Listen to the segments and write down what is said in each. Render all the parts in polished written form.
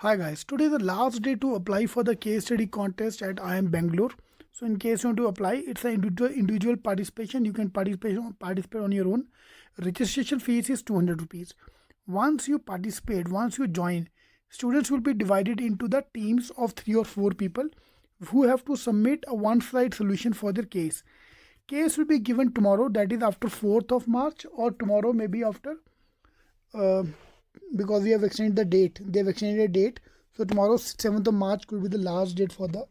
Hi guys, today is the last day to apply for the case study contest at IIM Bangalore. So in case you want to apply, it's an individual participation. You can participate on your own. Registration fees is 200 rupees. Once you participate, once you join, students will be divided into the teams of 3 or 4 people who have to submit a one-slide solution for their case. Case will be given tomorrow, that is after 4th of March, or tomorrow maybe after uh, because we have extended the date. They have extended a date. So tomorrow, 7th of March, could be the last date for the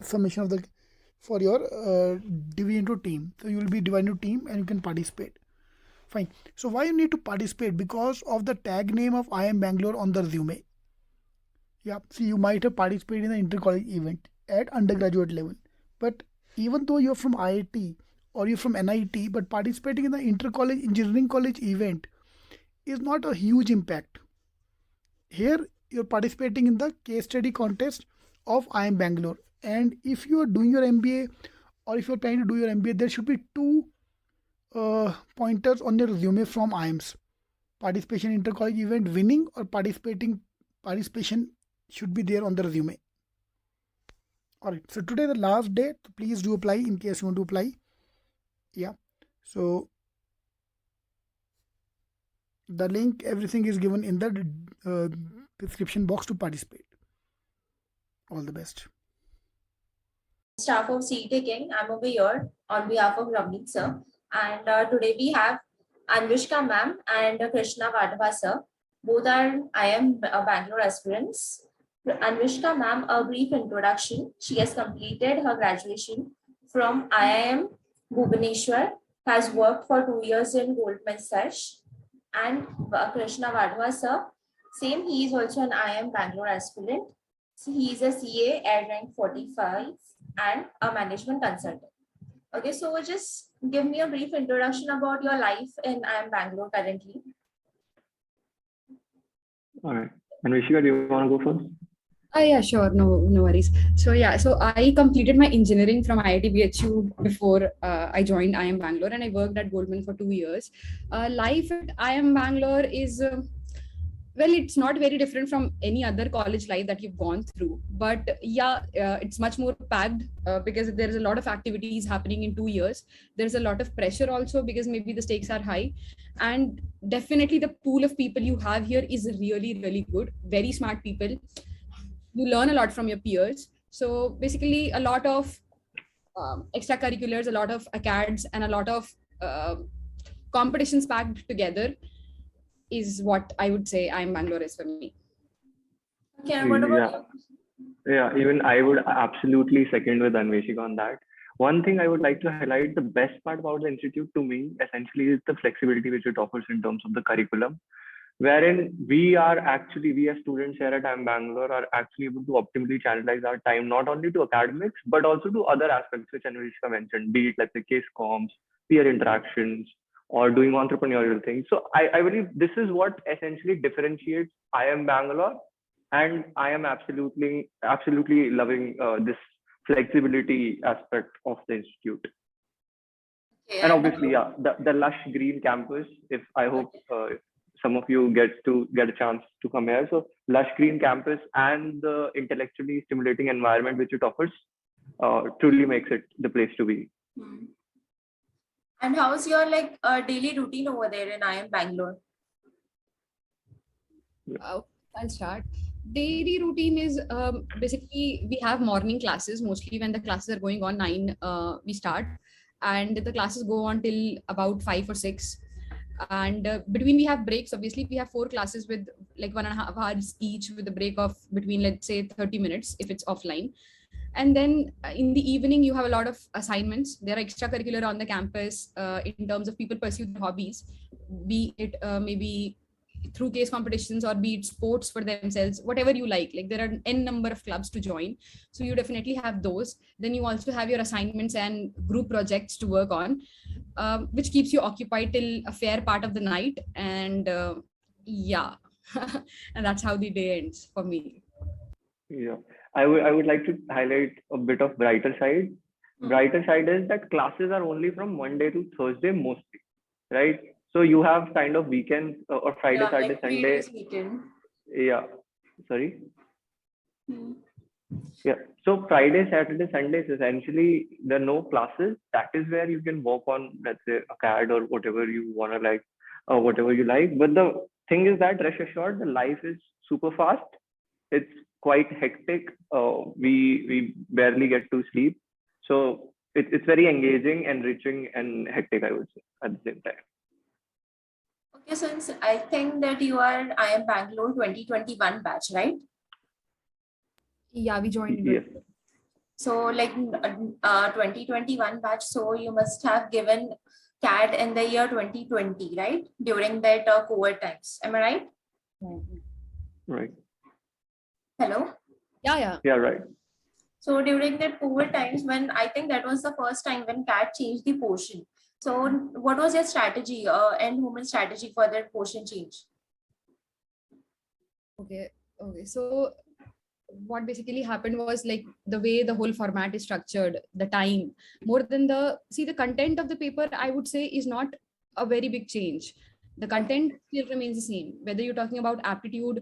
submission of the for your division into team. So you will be divided into team and you can participate. Fine. So why you need to participate? Because of the tag name of IIM Bangalore on the resume. Yeah. See, you might have participated in the inter-college event at undergraduate level, but even though you're from IIT or you're from NIT, but participating in the inter-college engineering college event is not a huge impact. Here you're participating in the case study contest of IIM Bangalore. And if you are doing your MBA or if you're planning to do your MBA, there should be two pointers on your resume from IIMs. Participation in inter-college event winning or participation should be there on the resume. Alright, so today the last day. So please do apply in case you want to apply. Yeah. So the link, everything is given in the description box to participate. All the best. Staff of Cetking, I'm over here on behalf of Ravneet sir. And today we have Anvishka ma'am and Krishna Vadhava sir. Both are IIM Bangalore aspirants. Anvishka ma'am, a brief introduction. She has completed her graduation from IIM Bhubaneswar, has worked for 2 years in Goldman Sachs. And Krishna Vadhava sir, same, he is also an IIM Bangalore aspirant. So he is a CA at rank 45 and a management consultant. Okay, so just give me a brief introduction about your life in IIM Bangalore currently. All right. And Rishika, do you want to go first? Yeah, sure. No worries. So I completed my engineering from IIT BHU before I joined IIM Bangalore, and I worked at Goldman for 2 years. Life at IIM Bangalore is well, it's not very different from any other college life that you've gone through, but it's much more packed because there's a lot of activities happening in 2 years. There's a lot of pressure also because maybe the stakes are high, and definitely the pool of people you have here is really, really good. Very smart people. You learn a lot from your peers. So basically a lot of extracurriculars, a lot of acads, and a lot of competitions packed together is what I would say IIM Bangalore is for me. Okay, and what about you? Yeah, even I would absolutely second with Anveshika on that. One thing I would like to highlight, the best part about the institute to me essentially is the flexibility which it offers in terms of the curriculum, wherein we as students here at IIM Bangalore are actually able to optimally channelize our time, not only to academics, but also to other aspects which Anveshika mentioned, be it like the case comms, peer interactions, or doing entrepreneurial things. So I believe this is what essentially differentiates IIM Bangalore, and I am absolutely loving this flexibility aspect of the institute. Okay, And obviously, yeah, the lush green campus. If I hope some of you get a chance to come here. So lush green campus and the intellectually stimulating environment which it offers truly makes it the place to be. And how's your daily routine over there in IIM Bangalore? I'll start. Daily routine is basically we have morning classes. Mostly when the classes are going on 9, we start, and the classes go on till about 5 or 6. And between we have breaks. Obviously, we have 4 classes with like 1.5 hours each, with a break of between, let's say, 30 minutes if it's offline. And then in the evening, you have a lot of assignments. There are extracurricular on the campus in terms of people pursue their hobbies, be it maybe through case competitions or be it sports for themselves, whatever you like. Like there are n number of clubs to join. So you definitely have those. Then you also have your assignments and group projects to work on, which keeps you occupied till a fair part of the night. And and that's how the day ends for me. Yeah, I would like to highlight a bit of brighter side. Brighter side is that classes are only from Monday to Thursday mostly, right? So you have kind of weekends or Friday, Saturday, Sunday. Weekend. Yeah, Sorry. Hmm. Yeah. So Friday, Saturday, Sundays, essentially there are no classes. That is where you can work on, let's say, a CAD or whatever you wanna like, or whatever you like. But the thing is that rest assured, the life is super fast. It's quite hectic. We barely get to sleep. So it's very engaging, enriching, and hectic, I would say, at the same time. Okay, since I think that you are IIM Bangalore 2021 batch, right? Yeah, we joined. Yes. So like 2021 batch, so you must have given CAD in the year 2020, right? During that COVID times. Am I right? Right. Hello? Yeah. Yeah. Right. So during that COVID times, when I think that was the first time when CAD changed the portion. So what was your strategy and women's strategy for that portion change? Okay. So what basically happened was like the way the whole format is structured, the time, more than the content of the paper, I would say, is not a very big change. The content still remains the same, whether you're talking about aptitude,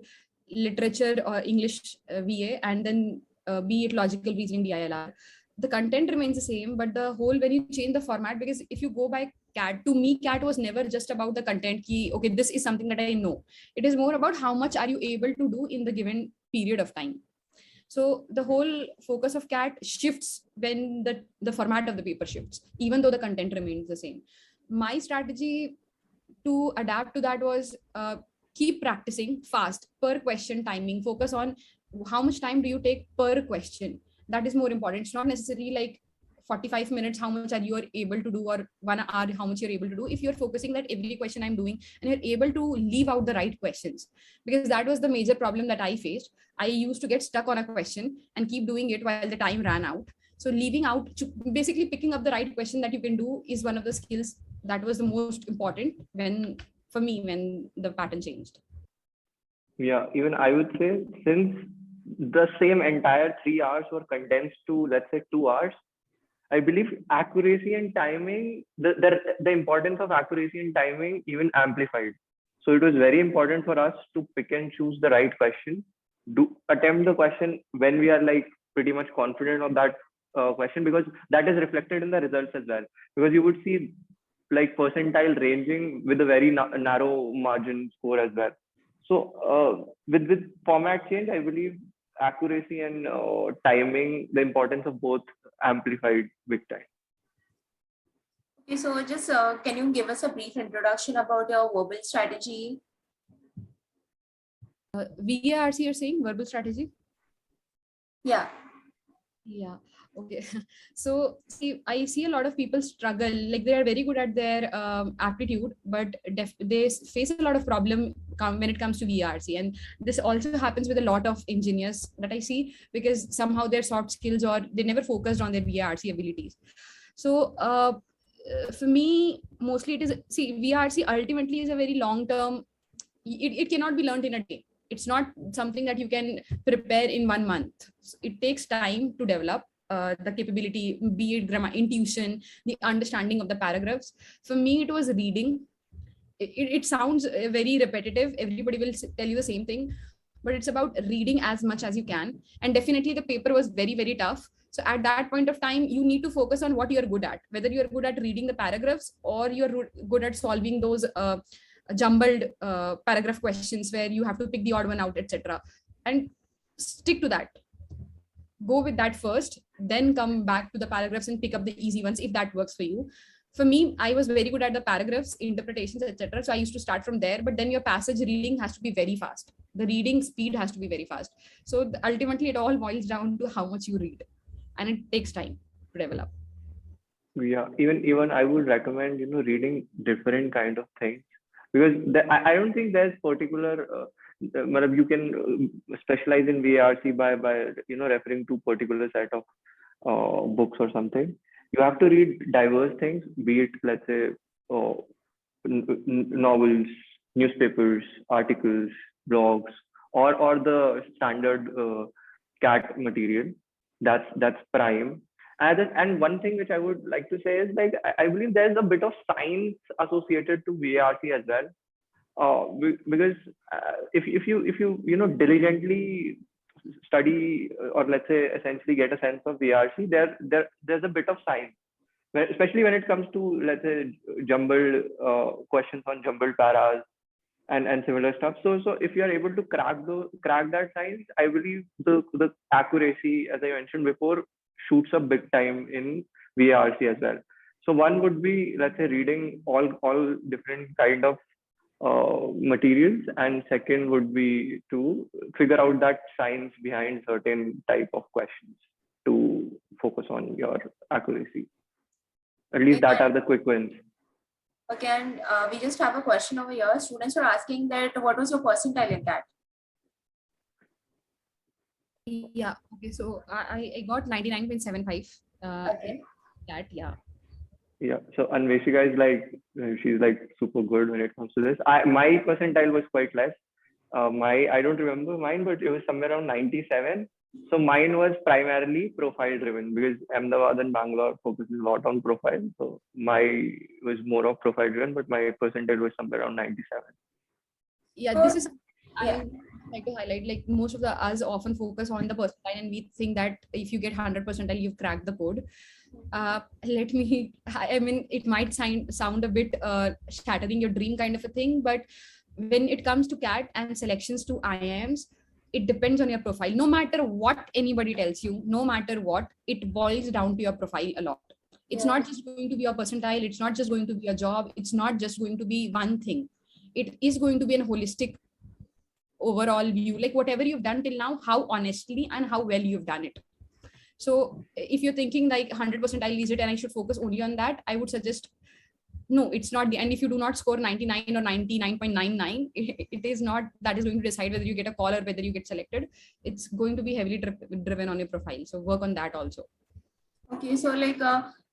literature, or English VA, and then be it logical reasoning DILR. The content remains the same, but the whole, when you change the format, because if you go by CAT, to me, CAT was never just about the content key. Okay, this is something that I know. It is more about how much are you able to do in the given period of time. So the whole focus of CAT shifts when the format of the paper shifts, even though the content remains the same. My strategy to adapt to that was keep practicing fast per question timing. Focus on how much time do you take per question. That is more important. It's not necessarily like 45 minutes, how much are you are able to do, or 1 hour, how much you're able to do. If you're focusing that every question I'm doing and you're able to leave out the right questions, because that was the major problem that I faced. I used to get stuck on a question and keep doing it while the time ran out. So leaving out, basically picking up the right question that you can do, is one of the skills that was the most important for me when the pattern changed. Yeah, even I would say, since the same entire 3 hours were condensed to, let's say, 2 hours, I believe accuracy and timing, the importance of accuracy and timing even amplified. So it was very important for us to pick and choose the right question, attempt the question when we are like pretty much confident of that question, because that is reflected in the results as well. Because you would see like percentile ranging with a very narrow margin score as well. So with format change, I believe accuracy and timing, the importance of both amplified big time. Okay, so just can you give us a brief introduction about your verbal strategy? VARC, you're saying verbal strategy? Yeah. Okay. So see, I see a lot of people struggle, like they are very good at their aptitude, but they face a lot of problem when it comes to VRC. And this also happens with a lot of engineers that I see, because somehow their soft skills, or they never focused on their VRC abilities. So for me, mostly it is, VRC ultimately is a very long term, it cannot be learned in a day. It's not something that you can prepare in 1 month. It takes time to develop the capability, be it grammar, intuition, the understanding of the paragraphs. For me, it was reading. It sounds very repetitive. Everybody will tell you the same thing, but it's about reading as much as you can. And definitely the paper was very, very tough. So at that point of time, you need to focus on what you're good at, whether you're good at reading the paragraphs or you're good at solving those jumbled paragraph questions where you have to pick the odd one out, etc. And stick to that. Go with that first, then come back to the paragraphs and pick up the easy ones if that works for you. For me, I was very good at the paragraphs, interpretations, etc. So I used to start from there, but then your passage reading has to be very fast. The reading speed has to be very fast. So ultimately, it all boils down to how much you read, and it takes time to develop. Yeah, even I would recommend reading different kind of things, because I don't think there's particular. You can specialize in VARC by referring to particular set of books or something. You have to read diverse things, be it, let's say, novels, newspapers, articles, blogs, or the standard CAT material. That's prime. And one thing which I would like to say is, like, I believe there's a bit of science associated to VARC as well. because if you know diligently study, or let's say essentially get a sense of VRC, there's a bit of science, especially when it comes to, let's say, jumbled questions on jumbled paras and similar stuff. So if you are able to crack that science, I believe the accuracy, as I mentioned before, shoots up big time in VRC as well. So one would be, let's say, reading all different kind of materials, and second would be to figure out that science behind certain type of questions to focus on your accuracy. At least that are the quick wins. Okay, and we just have a question over here. Students are asking that what was your percentile in that? Yeah. Okay. So I got 99.75. Okay. That, yeah. Yeah. So Anveshika is like, she's like super good when it comes to this. My percentile was quite less. I don't remember mine, but it was somewhere around 97. So mine was primarily profile driven, because Ahmedabad and Bangalore focuses a lot on profile. So my was more of profile driven, but my percentile was somewhere around 97. Yeah, this is I like to highlight, like most of us often focus on the percentile, and we think that if you get 100 percentile, you've cracked the code. I mean, it might sound a bit shattering your dream kind of a thing, but when it comes to CAT and selections to IIMs, it depends on your profile. No matter what anybody tells you, no matter what, it boils down to your profile a lot. It's not just going to be your percentile. It's not just going to be a job. It's not just going to be one thing. It is going to be a holistic overall view, like whatever you've done till now, how honestly and how well you've done it. So if you're thinking like 100 percentile is it and I should focus only on that, I would suggest no, it's not. And if you do not score 99 or 99.99, it is not that is going to decide whether you get a call or whether you get selected. It's going to be heavily driven on your profile. So work on that also. Okay, so like,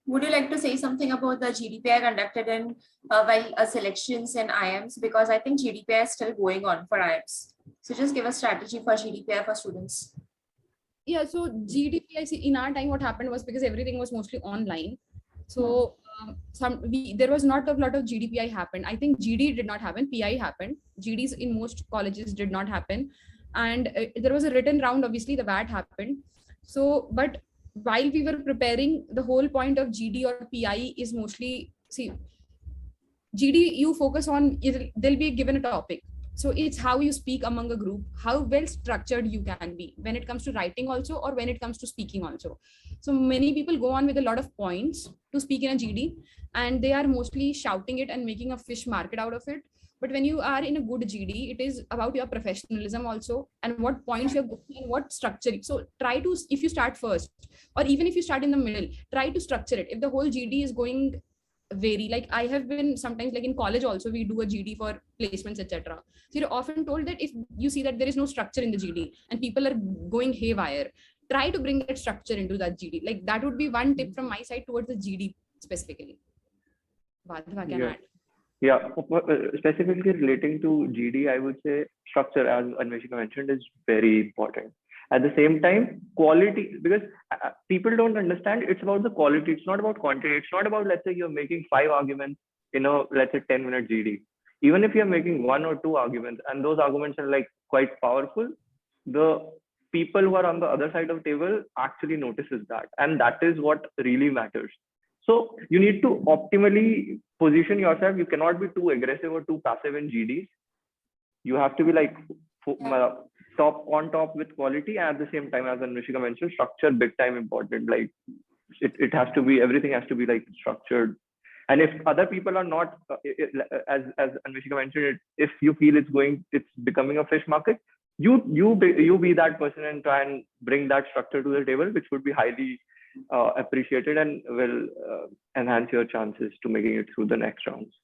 would you like to say something about the GDPI conducted in while selections in IIMs? Because I think GDPI is still going on for IIMs. So just give a strategy for GDPI for students. Yeah, so GDPI, see, in our time, what happened was because everything was mostly online. So there was not a lot of GDPI happened. I think GD did not happen. PI happened. GDs in most colleges did not happen. And there was a written round, obviously the VAT happened. So, but while we were preparing, the whole point of GD or PI is mostly, see, GD you focus on, they'll be given a topic. So it's how you speak among a group, how well structured you can be when it comes to writing also, or when it comes to speaking also. So many people go on with a lot of points to speak in a GD, and they are mostly shouting it and making a fish market out of it. But when you are in a good GD, it is about your professionalism also, and what points you're going and what structure. So try to, if you start first, or even if you start in the middle, try to structure it. If the whole GD is going vary, like I have been sometimes, like in college also, we do a GD for placements, etc. So you're often told that if you see that there is no structure in the GD and people are going haywire, try to bring that structure into that GD. Like that would be one tip from my side towards the GD specifically. Badhava can add. Yeah, specifically relating to GD, I would say structure, as Anveshika mentioned, is very important. At the same time, quality, because people don't understand, it's about the quality. It's not about quantity. It's not about, let's say, you're making 5 arguments in a, let's say, 10-minute GD. Even if you're making 1 or 2 arguments, and those arguments are like quite powerful, the people who are on the other side of the table actually notices that. And that is what really matters. So you need to optimally position yourself. You cannot be too aggressive or too passive in GDs. You have to be like top with quality, and at the same time, as Anveshika mentioned, structure big time important. Like it has to be, everything has to be like structured. And if other people are not, as Anveshika mentioned, if you feel it's becoming a fish market, you be that person and try and bring that structure to the table, which would be highly appreciated and will enhance your chances to making it through the next rounds.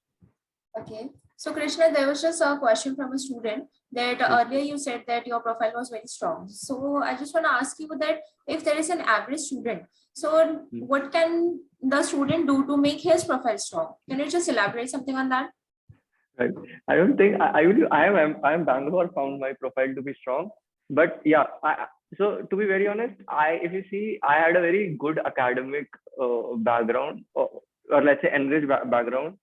Okay. So Krishna, there was just a question from a student that earlier you said that your profile was very strong. So I just want to ask you that if there is an average student, so what can the student do to make his profile strong? Can you just elaborate something on that? Right. I don't think IIM Bangalore found my profile to be strong, but yeah. So to be very honest, if you see, I had a very good academic background, or let's say enriched background,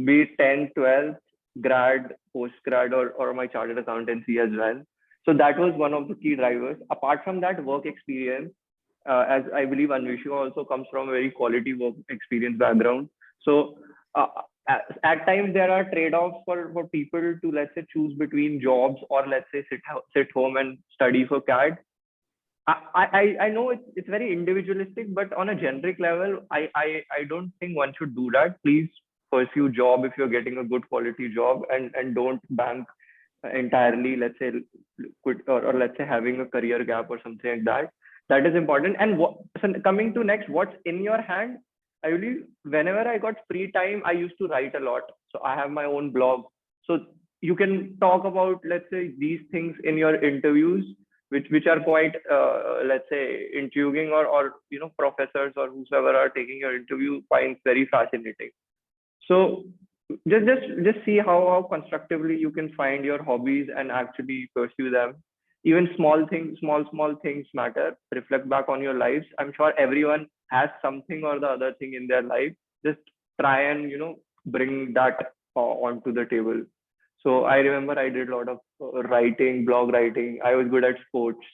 be it 10th, 12th, grad, post-grad, or my chartered accountancy as well. So that was one of the key drivers. Apart from that, work experience, as I believe Anvisha also comes from a very quality work experience background. So at times there are trade-offs for people to, let's say, choose between jobs or, let's say, sit home and study for CAT. I know it's very individualistic, but on a generic level, I don't think one should do that. Please pursue job if you're getting a good quality job, and don't bank entirely, let's say, or let's say having a career gap or something like that. That is important. And so coming to next, what's in your hand? I believe whenever I got free time, I used to write a lot. So I have my own blog. So you can talk about, let's say, these things in your interviews, which are quite, let's say, intriguing, or professors or whosoever are taking your interview finds very fascinating. So just see how constructively you can find your hobbies and actually pursue them. Even small things matter. Reflect back on your lives. I'm sure everyone has something or the other thing in their life. Just try and bring that onto the table. So I remember I did a lot of writing, blog writing. I was good at sports.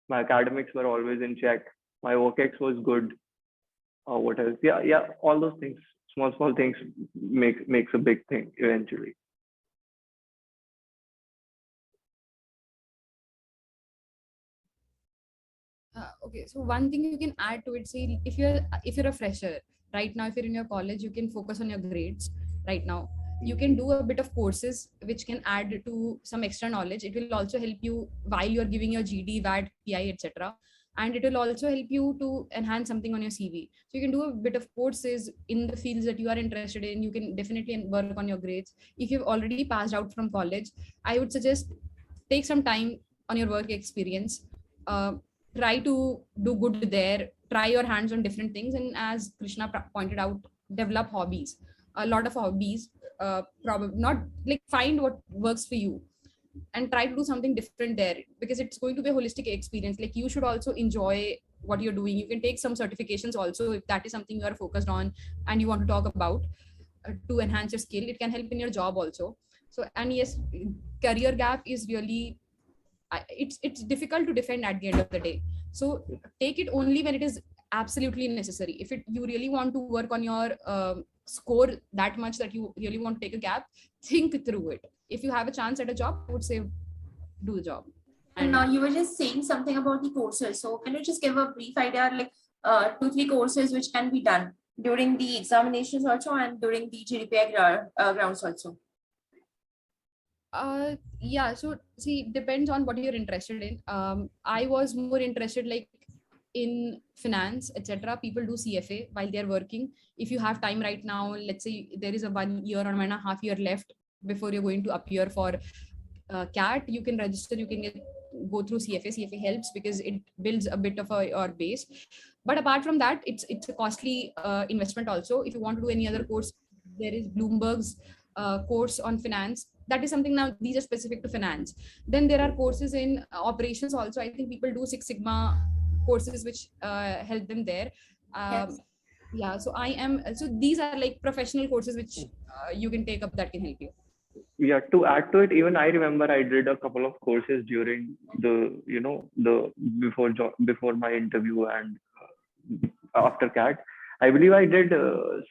My academics were always in check. My work-ex was good. What else? Yeah, all those things. Small things makes a big thing eventually. Okay, so one thing you can add to it, say if you're a fresher right now, if you're in your college, you can focus on your grades right now. You can do a bit of courses which can add to some extra knowledge. It will also help you while you're giving your GD, VAT, PI, etc. And it will also help you to enhance something on your CV. So you can do a bit of courses in the fields that you are interested in. You can definitely work on your grades. If you've already passed out from college, I would suggest take some time on your work experience. Try to do good there, try your hands on different things, and as Krishna pointed out, develop hobbies, a lot of hobbies. Probably not, like, find what works for you and try to do something different there, because it's going to be a holistic experience. Like, you should also enjoy what you're doing. You can take some certifications also if that is something you are focused on and you want to talk about, to enhance your skill. It can help in your job also. So, and yes, career gap is really, it's difficult to defend at the end of the day. So take it only when it is absolutely necessary. If you really want to work on your score that much that you really want to take a gap, think through it. If you have a chance at a job, I would say do the job. And now you were just saying something about the courses. So can you just give a brief idea, like 2-3 courses which can be done during the examinations also and during the GDPI grounds also? Yeah, so see, depends on what you're interested in. I was more interested like in finance, etc. People do CFA while they're working. If you have time right now, let's say there is a 1 year or 1.5 year left before you're going to appear for CAT, you can register, you can go through CFA. CFA helps because it builds a bit of your base. But apart from that, it's a costly investment also. If you want to do any other course, there is Bloomberg's course on finance. That is something, now these are specific to finance. Then there are courses in operations also. I think people do Six Sigma courses which help them there. Yes. Yeah, so these are like professional courses which you can take up that can help you. Yeah, to add to it, even I remember I did a couple of courses during before my interview and after CAT. I believe I did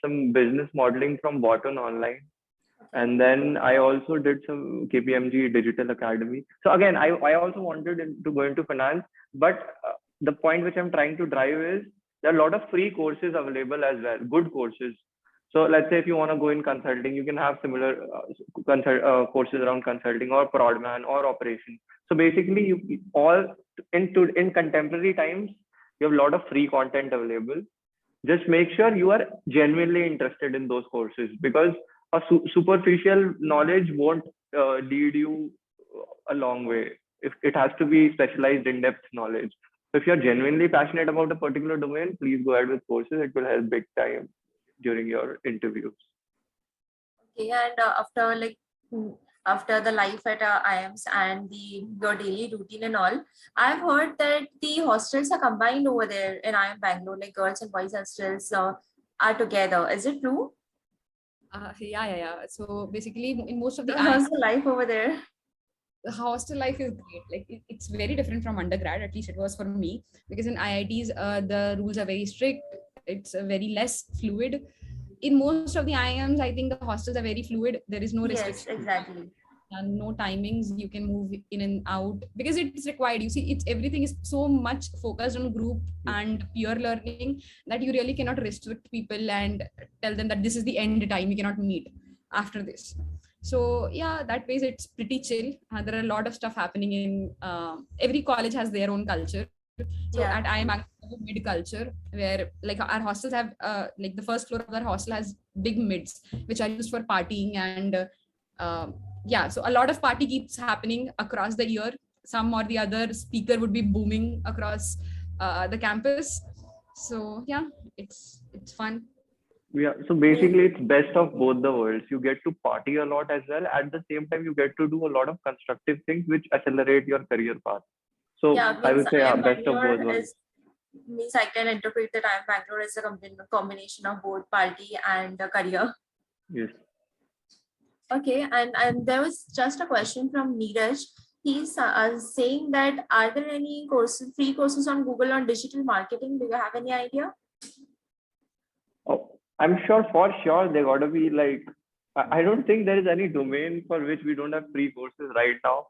some business modeling from Wharton online. And then I also did some KPMG Digital Academy. So again, I also wanted to go into finance, but the point which I'm trying to drive is there are a lot of free courses available as well, good courses. So let's say if you want to go in consulting, you can have similar courses around consulting or Prodman or operations. So basically, you all in contemporary times, you have a lot of free content available. Just make sure you are genuinely interested in those courses, because a superficial knowledge won't lead you a long way. If it has to be specialized, in-depth knowledge. So if you're genuinely passionate about a particular domain, please go ahead with courses. It will help big time during your interviews. Okay, and after the life at IIMs and your daily routine and all, I've heard that the hostels are combined over there in IIM Bangalore, like girls and boys hostels are together. Is it true? Yeah. So basically, in most of the How's the life over there? the hostel life is great. Like it's very different from undergrad. At least it was for me, because in IITs the rules are very strict. It's very less fluid. In most of the IIMs, I think the hostels are very fluid. There is no Yes, restriction exactly. and no timings. You can move in and out because it's required. You see, it's everything is so much focused on group and peer learning that you really cannot restrict people and tell them that this is the end time, we cannot meet after this. So yeah, that ways it's pretty chill. There are a lot of stuff happening in every college has their own culture. So at Yeah. IIM mid culture where like our hostels have like the first floor of our hostel has big mids which are used for partying and yeah, so a lot of party keeps happening across the year. Some or the other speaker would be booming across the campus. So yeah, it's fun. Yeah, so basically it's best of both the worlds. You get to party a lot as well. At the same time, you get to do a lot of constructive things which accelerate your career path. So Yeah, I means would say, yeah, IIM best of both Bangalore worlds. is means I can interpret that IIM Bangalore is a combination of both party and career. Yes. Okay, and there was just a question from Neeraj. He's saying that are there any courses, free courses on Google on digital marketing? Do you have any idea? Oh, I'm sure for sure they gotta be like, I don't think there is any domain for which we don't have free courses right now.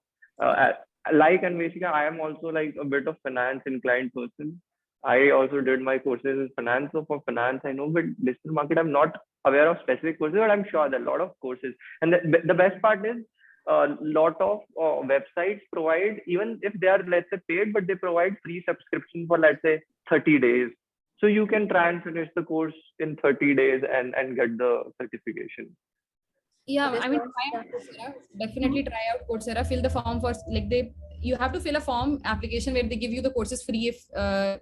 Like Anveshika, I am also like a bit of finance inclined person. I also did my courses in finance. So for finance, I know, but digital market, I'm not aware of specific courses, but I'm sure there are a lot of courses. And the best part is a lot of websites provide, even if they are, let's say, paid, but they provide free subscription for, let's say, 30 days. So you can try and finish the course in 30 days and get the certification. Yeah, This I mean, was, try yeah. out Coursera. Definitely try out Coursera. Fill the form for like you have to fill a form application where they give you the courses free if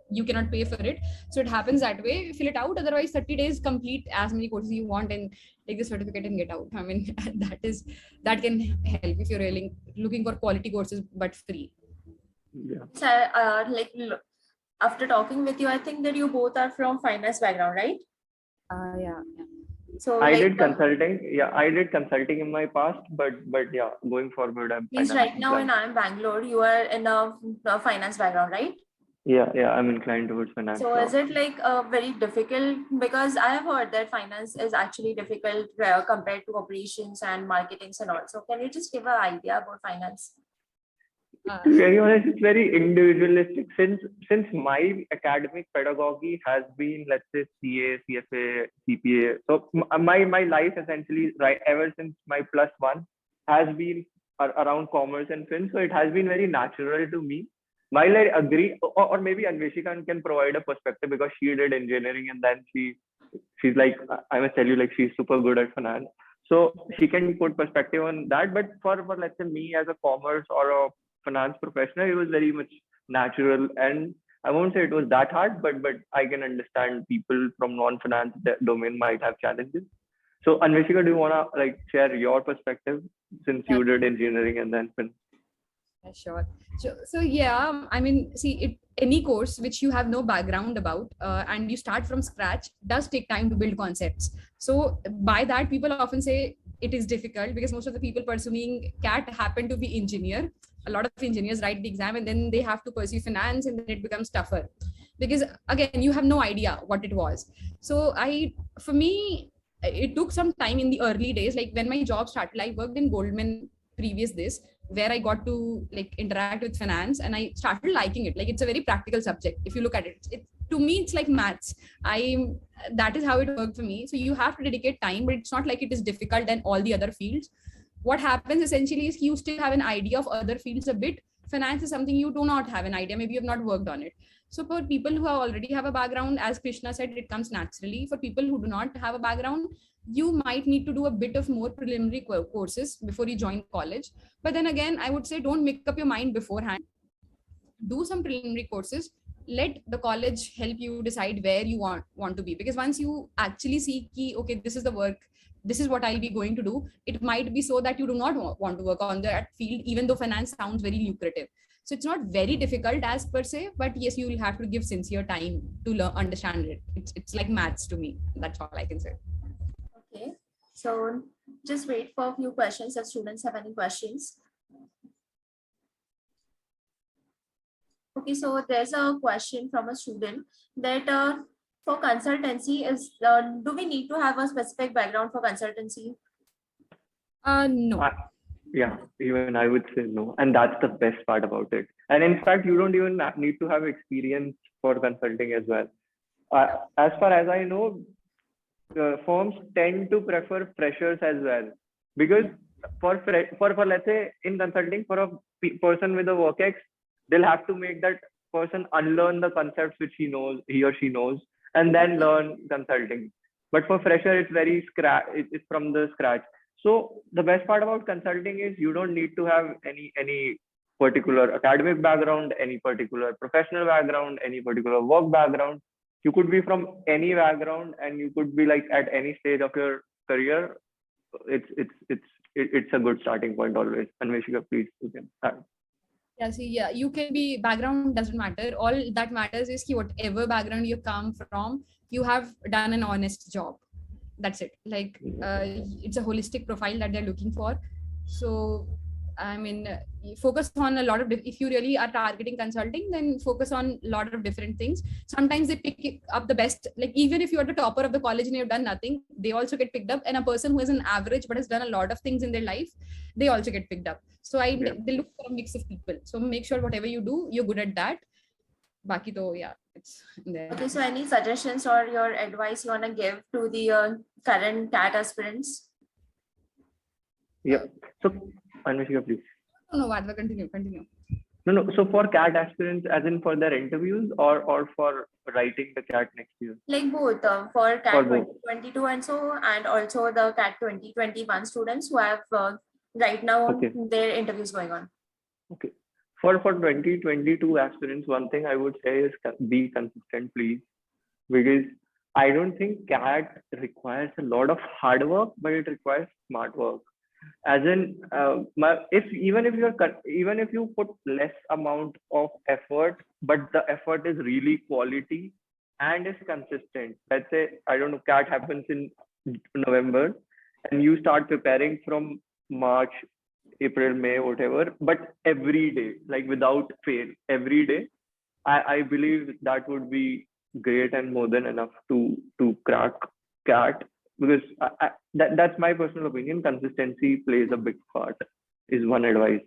you cannot pay for it. So it happens that way. Fill it out. Otherwise, 30 days complete as many courses you want and take the certificate and get out. I mean, that can help if you're really looking for quality courses but free. Yeah. So, after talking with you, I think that you both are from finance background, right? Yeah. So I like did consulting. Yeah, I did consulting in my past, but yeah, going forward, I'm means finance right now in inclined. IIM Bangalore, you are in a finance background, right? Yeah, I'm inclined towards finance So now. is it like very difficult? Because I have heard that finance is actually difficult compared to operations and marketings and all. So can you just give an idea about finance? To be very honest, it's very individualistic. Since my academic pedagogy has been, let's say, CA, CFA, CPA. So my life essentially, right, ever since my +1 has been around commerce and fin. So it has been very natural to me. While I agree, or maybe Anveshika can provide a perspective because she did engineering and then she's like, I must tell you, like she's super good at finance. So she can put perspective on that. But for let's say me as a commerce or a finance professional, it was very much natural. And I won't say it was that hard, but I can understand people from non-finance domain might have challenges. So Anveshika, do you wanna like share your perspective since you did engineering and then fin? Yeah, sure. So yeah, I mean, see, any course which you have no background about and you start from scratch does take time to build concepts. So by that, people often say it is difficult because most of the people pursuing CAT happen to be engineer. A lot of engineers write the exam and then they have to pursue finance and then it becomes tougher because again, you have no idea what it was. So for me, it took some time in the early days. Like when my job started, I worked in Goldman previous this where I got to like interact with finance and I started liking it. Like it's a very practical subject. If you look at it, to me, it's like maths. That is how it worked for me. So you have to dedicate time, but it's not like it is difficult than all the other fields. What happens essentially is you still have an idea of other fields a bit. Finance is something you do not have an idea. Maybe you have not worked on it. So for people who already have a background, as Krishna said, it comes naturally. For people who do not have a background, you might need to do a bit of more preliminary courses before you join college. But then again, I would say don't make up your mind beforehand. Do some preliminary courses. Let the college help you decide where you want to be. Because once you actually see, okay, this is the work, this is what I'll be going to do, it might be so that you do not want to work on that field, even though finance sounds very lucrative. So it's not very difficult as per se, but yes, you will have to give sincere time to understand it. It's like maths to me. That's all I can say. Okay. So just wait for a few questions if students have any questions. Okay, so there's a question from a student that for consultancy do we need to have a specific background for consultancy? No. Yeah, even I would say no. And that's the best part about it. And in fact, you don't even need to have experience for consulting as well. As far as I know, firms tend to prefer freshers as well, because for let's say in consulting, for a person with a work ex, they'll have to make that person unlearn the concepts which he or she knows, and then learn consulting. But for fresher, it's very it's from the scratch. So the best part about consulting is you don't need to have any particular academic background, any particular professional background, any particular work background. You could be from any background, and you could be like at any stage of your career. It's a good starting point always. Anveshika, please, you can start. Yeah, see, yeah, you can be, background doesn't matter. All that matters is whatever background you come from, you have done an honest job. That's it. Like it's a holistic profile that they're looking for. So I mean, focus on a lot of if you really are targeting consulting, then focus on a lot of different things. Sometimes they pick up the best, like even if you're the topper of the college and you've done nothing, they also get picked up. And a person who is an average but has done a lot of things in their life, they also get picked up. So they look for a mix of people. So make sure whatever you do, you're good at that. Baki to, yeah, it's there. Okay, so any suggestions or your advice you want to give to the current CAT aspirants? Yeah. So, Anveshika, please. No, Vadva, continue. No. So for CAT aspirants, as in for their interviews or for writing the CAT next year? Like both, for CAT 2022 and also the CAT 2021 students who have right now their interviews going on. Okay. For 2022 aspirants, one thing I would say is be consistent, please, because I don't think CAT requires a lot of hard work, but it requires smart work. As in, even if you put less amount of effort, but the effort is really quality and is consistent. Let's say, I don't know, CAT happens in November, and you start preparing from March, April, May, whatever, but every day, like without fail, every day, I believe that would be great and more than enough to crack CAT. Because that's my personal opinion. Consistency plays a big part, is one advice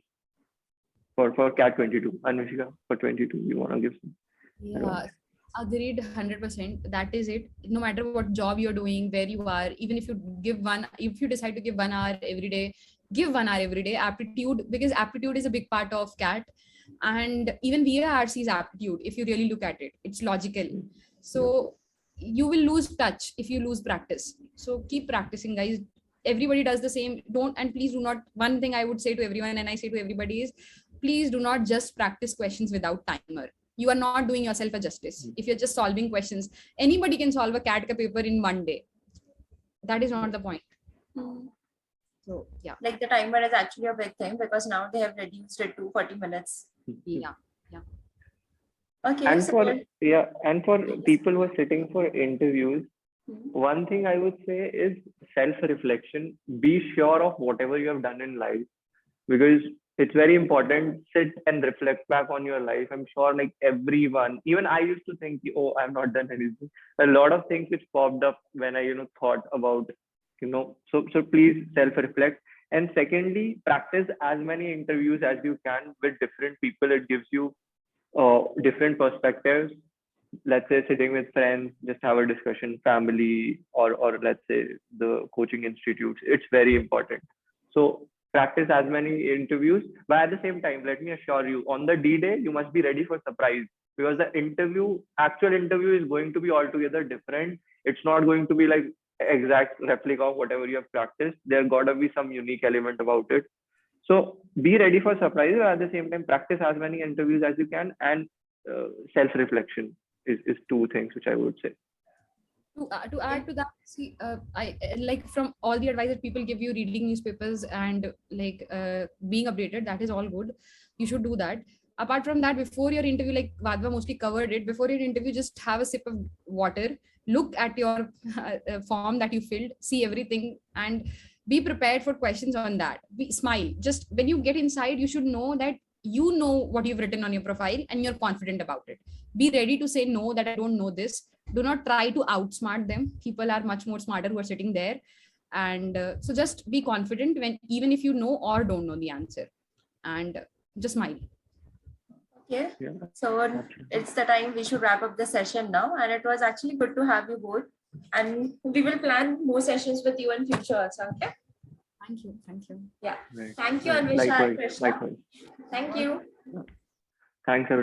for CAT 22. Anveshika, for 22, you want to give some? Yeah, agreed 100%. That is it. No matter what job you're doing, where you are, even if you decide to give 1 hour every day, give 1 hour every day. Aptitude, because aptitude is a big part of CAT, and even VARC is aptitude. If you really look at it, it's logical. So you will lose touch if you lose practice. So keep practicing, guys. Everybody does the same. Please do not, one thing I would say to everyone, and I say to everybody, is please do not just practice questions without timer. You are not doing yourself a justice. If you're just solving questions, anybody can solve a CAT paper in 1 day. That is not the point. So yeah, like the timer is actually a big thing, because now they have reduced it to 40 minutes. Yeah. Okay. And for people who are sitting for interviews, one thing I would say is self-reflection. Be sure of whatever you have done in life, because it's very important. Sit and reflect back on your life. I'm sure, like everyone, even I used to think, oh, I've not done anything. A lot of things which popped up when I, thought about, so please self-reflect. And secondly, practice as many interviews as you can with different people. It gives you different perspectives. Let's say sitting with friends, just have a discussion, family, or let's say the coaching institutes. It's very important. So practice as many interviews, but at the same time, let me assure you, on the D-Day, you must be ready for surprise, because the actual interview is going to be altogether different. It's not going to be like exact replica of whatever you have practiced. There gotta be some unique element about it. So be ready for surprise, but at the same time, practice as many interviews as you can, and self-reflection is two things which I would say. To add to that, see, I like, from all the advice that people give you, reading newspapers and being updated, that is all good. You should do that. Apart from that, before your interview, like Vadva mostly covered it, before your interview, just have a sip of water, look at your form that you filled, see everything, and be prepared for questions on that. Smile. Just when you get inside, you should know that you know what you've written on your profile and you're confident about it. Be ready to say no, that I don't know this. Do not try to outsmart them. People are much more smarter who are sitting there. And so just be confident when, even if you know or don't know the answer, and just smile. Okay, Yeah, so absolutely. it's the time we should wrap up the session now, and it was actually good to have you both, and we will plan more sessions with you in future also. Okay. Thank you. Thank you. Yeah. Right. Thank you, Right. Anvisha and Likewise. Krishna. Likewise. Thank you. Thanks, everyone.